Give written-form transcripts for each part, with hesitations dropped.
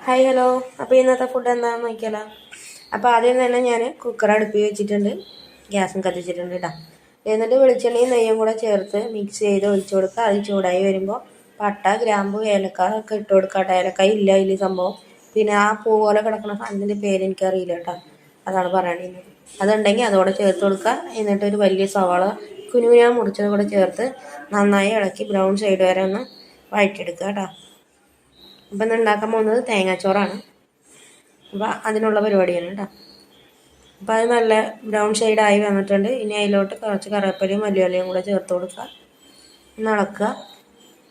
Hi hello. അപ്പോൾ ഇന്നത്തെ food എന്താണെന്ന് നോക്കിയാലോ. അപ്പോൾ ആദ്യം തന്നെ ഞാൻ കുക്കർ അടുപ്പിൽ വെച്ചിട്ടുണ്ട്, ഗ്യാസും കത്തിച്ചിട്ടുണ്ട് കേട്ടോ. എന്നിട്ട് വെളിച്ചെണ്ണയും നെയ്യും കൂടെ ചേർത്ത് മിക്സ് ചെയ്ത് ഒഴിച്ചു കൊടുക്കുക. അത് ചൂടായി വരുമ്പോൾ പട്ട, ഗ്രാമ്പു, ഏലക്ക ഒക്കെ ഇട്ട് കൊടുക്കുക കേട്ടോ. ഏലക്ക ഇല്ല ഇതിൽ സംഭവം. പിന്നെ ആ പൂ പോലെ കിടക്കുന്ന സാധനത്തിൻ്റെ പേര് എനിക്കറിയില്ല കേട്ടോ, അതാണ് പറയേണ്ടത്. അതുണ്ടെങ്കിൽ അതോടെ ചേർത്ത് കൊടുക്കുക. എന്നിട്ട് ഒരു വലിയ സവാള കുനുകുനാ മുറിച്ചത് കൂടെ ചേർത്ത് നന്നായി ഇളക്കി ബ്രൗൺ സൈഡ് വരെ ഒന്ന് വഴറ്റിയെടുക്കുക കേട്ടോ. അപ്പം ഇന്ന് ഉണ്ടാക്കാൻ പോകുന്നത് തേങ്ങാച്ചോറാണ്. അപ്പോൾ അതിനുള്ള പരിപാടിയാണ് കേട്ടോ. അപ്പോൾ അത് നല്ല ബ്രൗൺ ഷെയ്ഡായി വന്നിട്ടുണ്ട്. ഇനി അതിലോട്ട് കുറച്ച് കറിവേപ്പിലയും മല്ലിയിലയും കൂടെ ചേർത്ത് കൊടുക്കുക, ഒന്ന് ഇളക്കുക.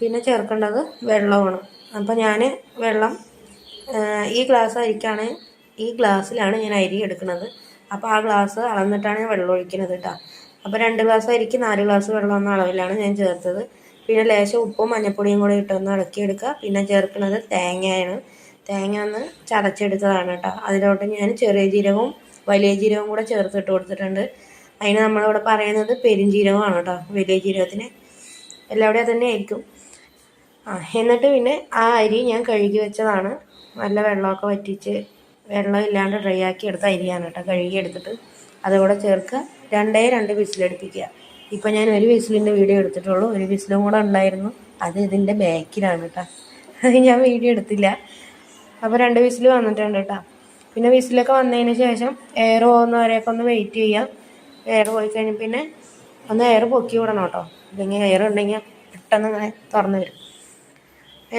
പിന്നെ ചേർക്കേണ്ടത് വെള്ളമാണ്. അപ്പോൾ ഞാൻ വെള്ളം ഈ ഗ്ലാസ് അരിക്കാണ്, ഈ ഗ്ലാസ്സിലാണ് ഞാൻ അരി എടുക്കുന്നത്. അപ്പോൾ ആ ഗ്ലാസ് അളന്നിട്ടാണ് ഞാൻ വെള്ളം ഒഴിക്കുന്നത് കേട്ടോ. അപ്പോൾ 2 ഗ്ലാസ് അരിക്ക് 4 ഗ്ലാസ് വെള്ളം എന്ന അളവിലാണ് ഞാൻ ചേർത്തത്. പിന്നെ ലേശം ഉപ്പും മഞ്ഞൾപ്പൊടിയും കൂടി ഇട്ടൊന്ന് ഇളക്കിയെടുക്കുക. പിന്നെ ചേർക്കുന്നത് തേങ്ങയാണ്. തേങ്ങ ഒന്ന് ചതച്ചെടുത്തതാണ് കേട്ടോ. അതിലോട്ട് ഞാൻ ചെറിയ ജീരകവും വലിയ ജീരകവും കൂടെ ചേർത്തിട്ട് കൊടുത്തിട്ടുണ്ട്. അതിന് നമ്മളിവിടെ പറയുന്നത് പെരുംജീരകമാണ് കേട്ടോ. വലിയ ജീരകത്തിന് എല്ലാവിടെയും തന്നെ ആയിരിക്കും. എന്നിട്ട് പിന്നെ ആ അരി ഞാൻ കഴുകി വെച്ചതാണ്. നല്ല വെള്ളമൊക്കെ വറ്റിച്ച് വെള്ളം ഇല്ലാണ്ട് ഡ്രൈ ആക്കി എടുത്ത അരിയാണ് കേട്ടോ. കഴുകി എടുത്തിട്ട് അതുകൂടെ ചേർക്കുക. 2 വിസിലടുപ്പിക്കുക. ഇപ്പം ഞാൻ ഒരു വിസിലിൻ്റെ വീഡിയോ എടുത്തിട്ടുള്ളൂ. ഒരു വിസിലും കൂടെ ഉണ്ടായിരുന്നു, അത് ഇതിൻ്റെ ബാക്കിലാണ് കേട്ടോ. അത് ഞാൻ വീഡിയോ എടുത്തില്ല. അപ്പോൾ 2 വിസിൽ വന്നിട്ടുണ്ട് കേട്ടോ. പിന്നെ വിസിലൊക്കെ വന്നതിന് ശേഷം എയർ പോകുന്നവരെയൊക്കെ ഒന്ന് വെയിറ്റ് ചെയ്യാം. എയർ പോയി കഴിഞ്ഞ് പിന്നെ ഒന്ന് എയർ പൊക്കി വിടണം കേട്ടോ. അല്ലെങ്കിൽ എയർ ഉണ്ടെങ്കിൽ പെട്ടെന്ന് ഇങ്ങനെ തുറന്ന് വരും.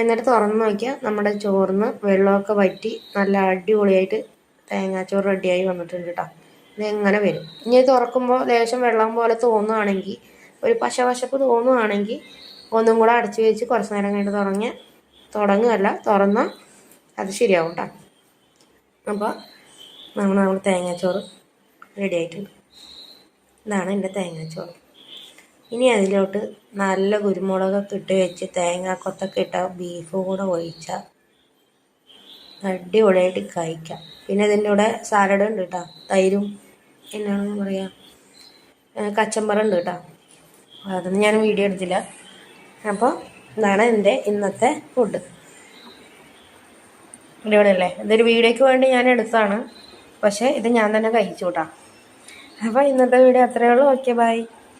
എന്നിട്ട് തുറന്ന് നോക്കിയാൽ നമ്മുടെ ചോറിന് വെള്ളമൊക്കെ വറ്റി നല്ല അടിപൊളിയായിട്ട് തേങ്ങാച്ചോറ് റെഡിയായി വന്നിട്ടുണ്ട് കേട്ടോ. ഇതെങ്ങനെ വരും. ഇനി തുറക്കുമ്പോൾ ലേശം വെള്ളം പോലെ തോന്നുകയാണെങ്കിൽ, ഒരു പശവശപ്പ് തോന്നുകയാണെങ്കിൽ ഒന്നും കൂടെ അടച്ചു വെച്ച് കുറച്ച് നേരം കഴിഞ്ഞിട്ട് തുറന്നാൽ അത് ശരിയാവും കേട്ടോ. അപ്പോൾ നമ്മൾ തേങ്ങാച്ചോറ് റെഡി ആയിട്ടുണ്ട്. ഇതാണ് എൻ്റെ തേങ്ങാച്ചോറ്. ഇനി അതിലോട്ട് നല്ല കുരുമുളകൊക്കെ ഇട്ട് വെച്ച് തേങ്ങാക്കൊത്തൊക്കെ ഇട്ട ബീഫ് കൂടെ ഒഴിച്ചാൽ അടിപൊളിയായിട്ട് കഴിക്കാം. പിന്നെ ഇതിൻ്റെ കൂടെ സാലഡ് ഉണ്ട് കേട്ടോ. തൈരും എന്നാണെന്ന് പറയുക, കച്ചമ്പറുണ്ട് കേട്ടോ. അതൊന്നും ഞാൻ വീഡിയോ എടുത്തില്ല. അപ്പോൾ ഇതാണ് എൻ്റെ ഇന്നത്തെ ഫുഡ്. അടിപൊളിയല്ലേ. ഇതൊരു വീഡിയോയ്ക്ക് വേണ്ടി ഞാൻ എടുത്തതാണ്, പക്ഷേ ഇത് ഞാൻ തന്നെ കഴിച്ചു കേട്ടോ. അപ്പോൾ ഇന്നത്തെ വീഡിയോ അത്രയേ ഉള്ളൂ. Okay, by.